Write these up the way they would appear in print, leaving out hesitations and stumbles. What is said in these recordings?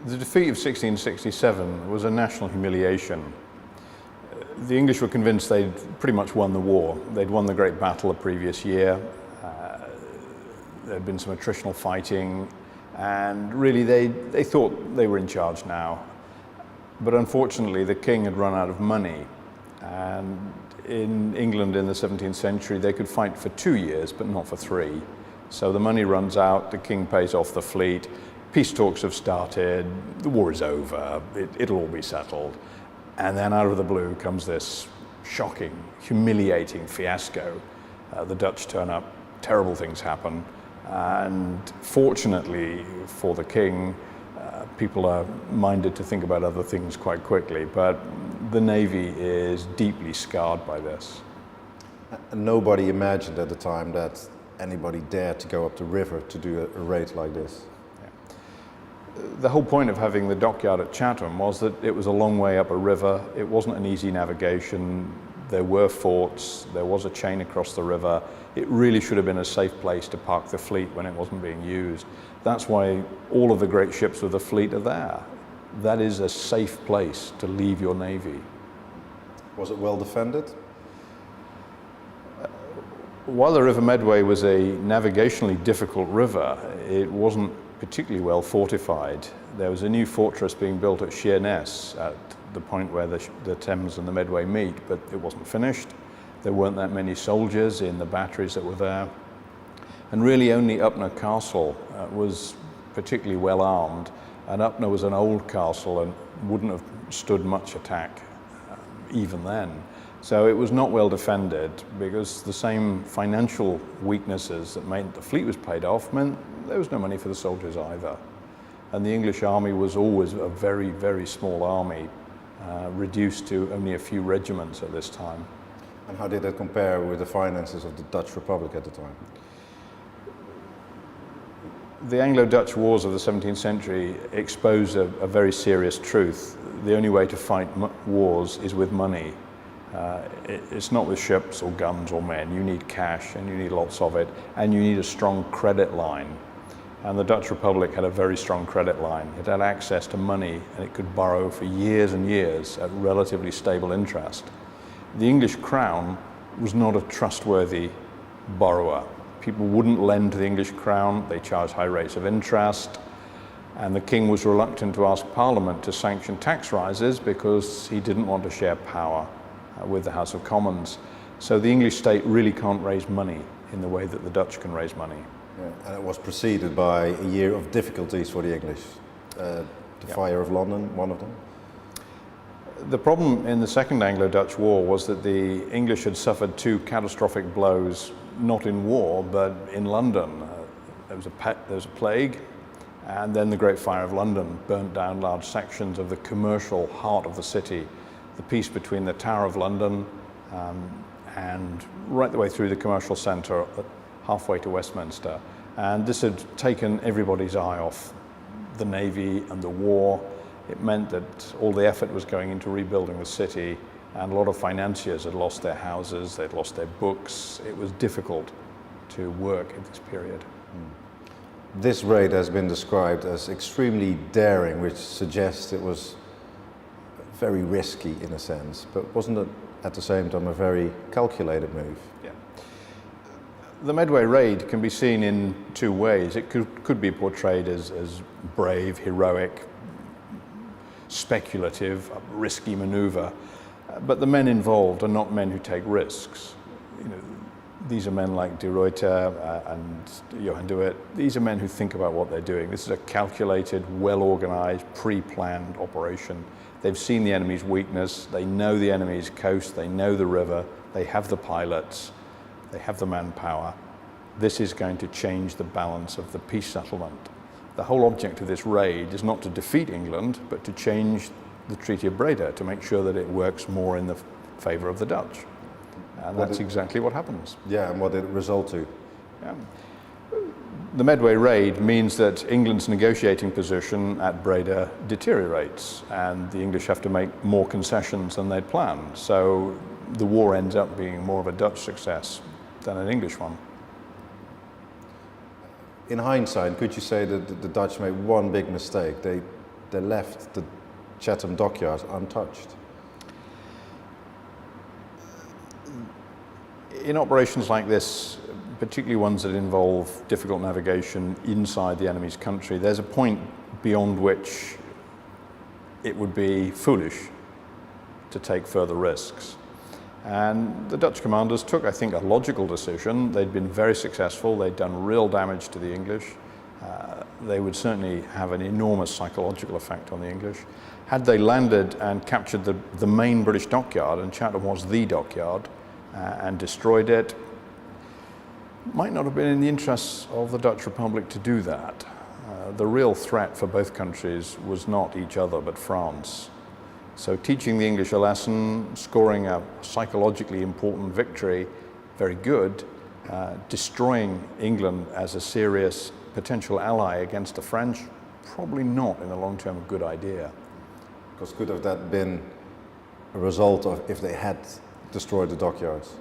The defeat of 1667 was a national humiliation. The English were convinced they'd pretty much won the war. They'd won the great battle the previous year. There'd been some attritional fighting, and really they thought they were in charge now. But unfortunately, the king had run out of money, and in England in the 17th century, they could fight for 2 years, but not for 3. So the money runs out, the king pays off the fleet, peace talks have started, the war is over, it'll all be settled. And then out of the blue comes this shocking, humiliating fiasco. The Dutch turn up, terrible things happen, and fortunately for the king, people are minded to think about other things quite quickly, but the Navy is deeply scarred by this. Nobody imagined at the time that anybody dared to go up the river to do a raid like this. The whole point of having the dockyard at Chatham was that it was a long way up a river. It wasn't an easy navigation. There were forts, there was a chain across the river. It really should have been a safe place to park the fleet when it wasn't being used. That's why all of the great ships of the fleet are there. That is a safe place to leave your navy. Was it well defended? While the River Medway was a navigationally difficult river, it wasn't particularly well fortified. There was a new fortress being built at Sheerness at the point where the Thames and the Medway meet, but it wasn't finished. There weren't that many soldiers in the batteries that were there. And really only Upnor Castle was particularly well armed, and Upnor was an old castle and wouldn't have stood much attack even then. So it was not well defended because the same financial weaknesses that meant the fleet was paid off meant there was no money for the soldiers either. And the English army was always a very, very small army, reduced to only a few regiments at this time. And how did that compare with the finances of the Dutch Republic at the time? The Anglo-Dutch wars of the 17th century expose a very serious truth. The only way to fight wars is with money. It's not with ships or guns or men. You need cash, and you need lots of it, and you need a strong credit line. And the Dutch Republic had a very strong credit line. It had access to money, and it could borrow for years and years at relatively stable interest. The English crown was not a trustworthy borrower. People wouldn't lend to the English crown. They charged high rates of interest. And the king was reluctant to ask Parliament to sanction tax rises because he didn't want to share power with the House of Commons. So the English state really can't raise money in the way that the Dutch can raise money. Yeah, and it was preceded by a year of difficulties for the English. Fire of London, one of them. The problem in the Second Anglo-Dutch War was that the English had suffered 2 catastrophic blows, not in war, but in London. There was a plague, and then the Great Fire of London burnt down large sections of the commercial heart of the city. The peace between the Tower of London and right the way through the commercial centre, halfway to Westminster. And this had taken everybody's eye off the Navy and the war. It meant that all the effort was going into rebuilding the city, and a lot of financiers had lost their houses, they'd lost their books. It was difficult to work in this period. This raid has been described as extremely daring, which suggests it was very risky in a sense, but wasn't it at the same time a very calculated move? Yeah. The Medway raid can be seen in 2 ways. It could be portrayed as brave, heroic, speculative, risky maneuver, but the men involved are not men who take risks. These are men like De Ruyter and Johan de Witt. These are men who think about what they're doing. This is a calculated, well-organized, pre-planned operation. They've seen the enemy's weakness, they know the enemy's coast, they know the river, they have the pilots, they have the manpower. This is going to change the balance of the peace settlement. The whole object of this raid is not to defeat England, but to change the Treaty of Breda, to make sure that it works more in the favor of the Dutch. And that's exactly what happens. Yeah, and what did it result to? Yeah. The Medway raid means that England's negotiating position at Breda deteriorates, and the English have to make more concessions than they'd planned. So the war ends up being more of a Dutch success than an English one. In hindsight, could you say that the Dutch made one big mistake? They they left the Chatham dockyards untouched. In operations like this, particularly ones that involve difficult navigation inside the enemy's country, there's a point beyond which it would be foolish to take further risks. And the Dutch commanders took, I think, a logical decision. They'd been very successful. They'd done real damage to the English. They would certainly have an enormous psychological effect on the English. Had they landed and captured the main British dockyard, and Chatham was the dockyard, and destroyed it, might not have been in the interests of the Dutch Republic to do that. The real threat for both countries was not each other but France. So teaching the English a lesson, scoring a psychologically important victory, very good. Destroying England as a serious potential ally against the French, probably not in the long term a good idea. Because could have that been a result of if they had destroyed the dockyards?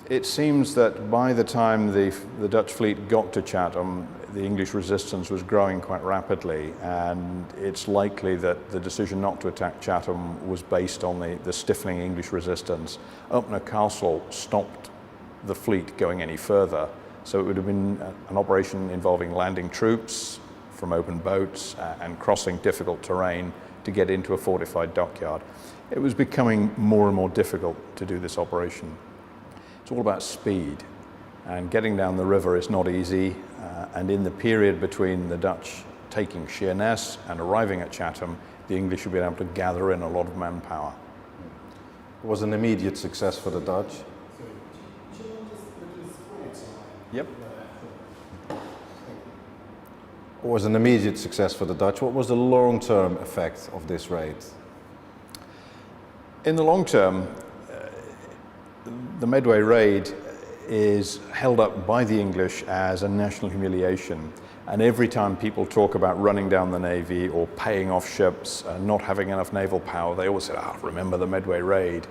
It seems that by the time the Dutch fleet got to Chatham, the English resistance was growing quite rapidly, and it's likely that the decision not to attack Chatham was based on the stiffening English resistance. Upnor Castle stopped the fleet going any further, so it would have been an operation involving landing troops from open boats and crossing difficult terrain to get into a fortified dockyard. It was becoming more and more difficult to do this operation. It's all about speed, and getting down the river is not easy, and in the period between the Dutch taking Sheerness and arriving at Chatham, the English have been able to gather in a lot of manpower. It was an immediate success for the Dutch. Yep. It was an immediate success for the Dutch. What was the long-term effect of this raid? In the long term, the Medway raid is held up by the English as a national humiliation. And every time people talk about running down the Navy or paying off ships, not having enough naval power, they always say, remember the Medway raid.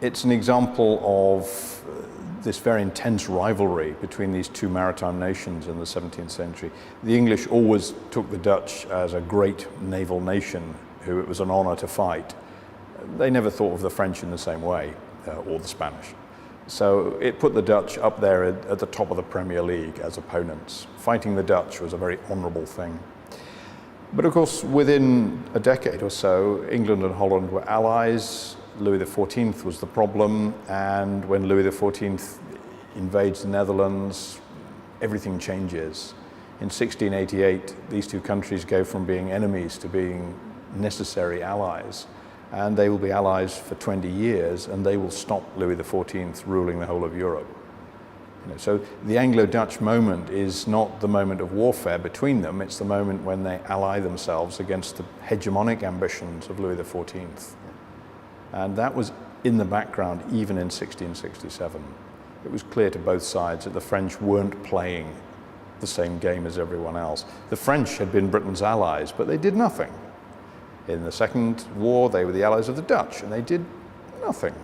It's an example of this very intense rivalry between these two maritime nations in the 17th century. The English always took the Dutch as a great naval nation who it was an honor to fight. They never thought of the French in the same way, or the Spanish. So it put the Dutch up there at the top of the Premier League as opponents. Fighting the Dutch was a very honorable thing. But of course, within a decade or so, England and Holland were allies. Louis XIV was the problem, and when Louis XIV invades the Netherlands, everything changes. In 1688, these two countries go from being enemies to being necessary allies. And they will be allies for 20 years, and they will stop Louis XIV ruling the whole of Europe. So the Anglo-Dutch moment is not the moment of warfare between them, it's the moment when they ally themselves against the hegemonic ambitions of Louis XIV. And that was in the background even in 1667. It was clear to both sides that the French weren't playing the same game as everyone else. The French had been Britain's allies, but they did nothing. In the Second War, they were the allies of the Dutch, and they did nothing.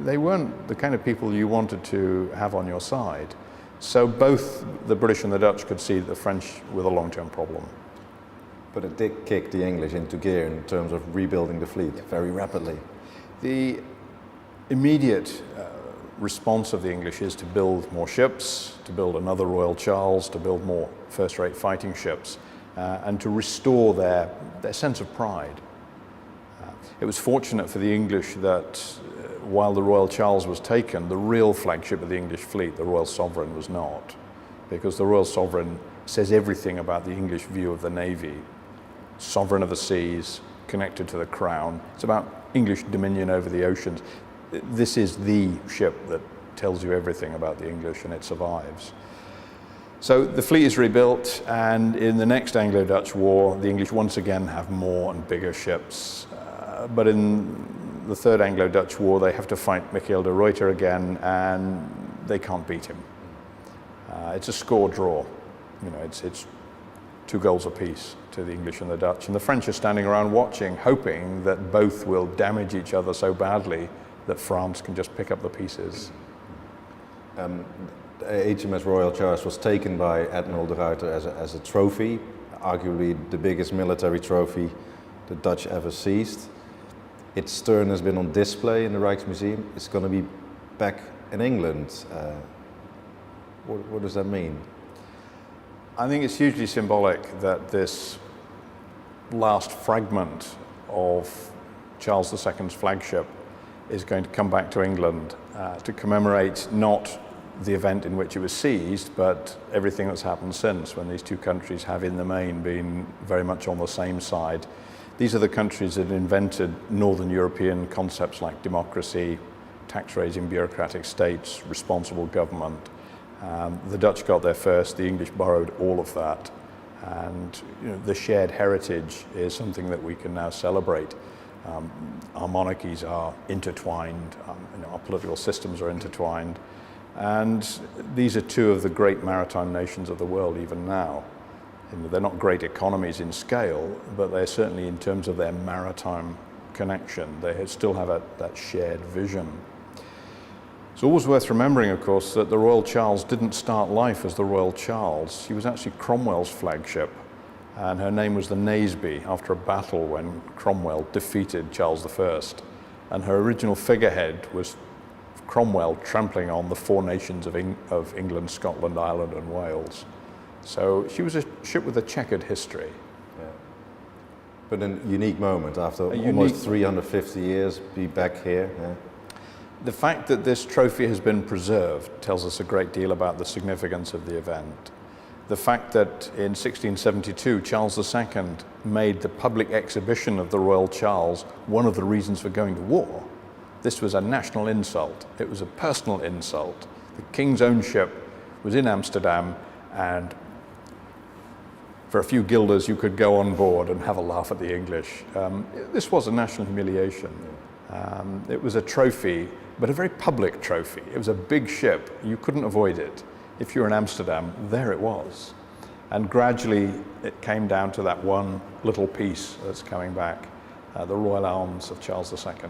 They weren't the kind of people you wanted to have on your side. So both the British and the Dutch could see that the French were the long-term problem. But it did kick the English into gear in terms of rebuilding the fleet very rapidly. The immediate response of the English is to build more ships, to build another Royal Charles, to build more first-rate fighting ships, and to restore their sense of pride. It was fortunate for the English that while the Royal Charles was taken, the real flagship of the English fleet, the Royal Sovereign, was not, because the Royal Sovereign says everything about the English view of the Navy. Sovereign of the seas, connected to the crown. It's about English dominion over the oceans. This is the ship that tells you everything about the English, and it survives. So the fleet is rebuilt, and in the next Anglo-Dutch War, the English once again have more and bigger ships. But in the Third Anglo-Dutch War, they have to fight Michiel de Ruyter again, and they can't beat him. It's a score draw. It's 2 goals apiece to the English and the Dutch. And the French are standing around watching, hoping that both will damage each other so badly that France can just pick up the pieces. HMS Royal Charles was taken by Admiral de Ruyter as a trophy. arguably the biggest military trophy the Dutch ever seized. Its stern has been on display in the Rijksmuseum. It's going to be back in England. What does that mean? I think it's hugely symbolic that this last fragment of Charles II's flagship is going to come back to England to commemorate not the event in which it was seized, but everything that's happened since, when these two countries have in the main been very much on the same side. These are the countries that invented Northern European concepts like democracy, tax-raising bureaucratic states, responsible government. The Dutch got there first, the English borrowed all of that. And the shared heritage is something that we can now celebrate. Our monarchies are intertwined, our political systems are intertwined. And these are two of the great maritime nations of the world even now. They're not great economies in scale, but they're certainly, in terms of their maritime connection, they still have that shared vision. It's always worth remembering, of course, that the Royal Charles didn't start life as the Royal Charles. She was actually Cromwell's flagship, and her name was the Naseby, after a battle when Cromwell defeated Charles I. And her original figurehead was Cromwell trampling on the four nations of England, Scotland, Ireland, and Wales. So she was a ship with a checkered history. Yeah. But a unique moment after almost 350 years, be back here. Yeah. The fact that this trophy has been preserved tells us a great deal about the significance of the event. The fact that in 1672, Charles II made the public exhibition of the Royal Charles one of the reasons for going to war. This was a national insult. It was a personal insult. The King's own ship was in Amsterdam, and for a few guilders you could go on board and have a laugh at the English. This was a national humiliation. It was a trophy, but a very public trophy. It was a big ship. You couldn't avoid it. If you were in Amsterdam, there it was. And gradually it came down to that one little piece that's coming back, the Royal Arms of Charles II.